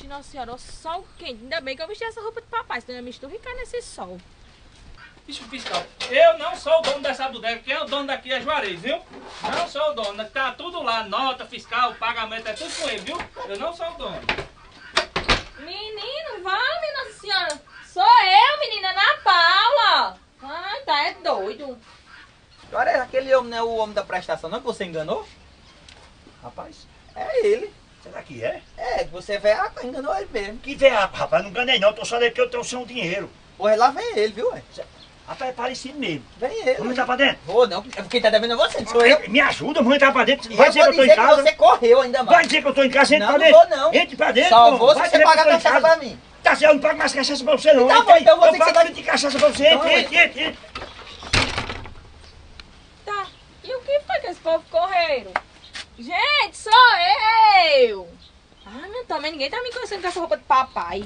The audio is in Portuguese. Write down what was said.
Ixi, nossa senhora, o sol quente. Ainda bem que eu vesti essa roupa de papai, senão eu ia me esturricar nesse sol. Bicho fiscal, eu não sou o dono dessa bodega, quem é o dono daqui é Juarez, viu? Não sou o dono, tá tudo lá, nota fiscal, pagamento, é tudo com ele, viu? Eu não sou o dono. Menino, vale, nossa senhora. Sou eu, menina, Ana Paula. Ai, tá, é doido. Juarez, aquele homem não é o homem da prestação, não? Que você enganou? Rapaz, É ele. será que é? É, que você veaco, enganou ele mesmo. Que veaco, rapaz, não enganei não, tô só daqui que eu trouxe um dinheiro. Porra, lá vem ele, viu, ué? Rapaz, é parecido mesmo. Vem ele. Vamos entrar pra dentro? Vou não, quem tá devendo é você, não sou eu. Me ajuda, vamos entrar pra dentro. Eu Vai dizer que vou eu tô em dizer que casa. você correu ainda mais. Vai dizer que eu tô em casa, entra Não, pra não dentro. vou não. Entre pra dentro. Só pô. vou se Vai você dizer que pagar eu tô a em cachaça casa. pra mim. Tá certo, eu não pago mais cachaça pra você não. Tá Entra bom, aí. então você Eu que pago você tá- de cachaça pra você. Então, Entra. Tá, e o que foi que esse povo correram? Gente, sou eu. Ah, mas também ninguém tá me conhecendo com essa roupa de papai.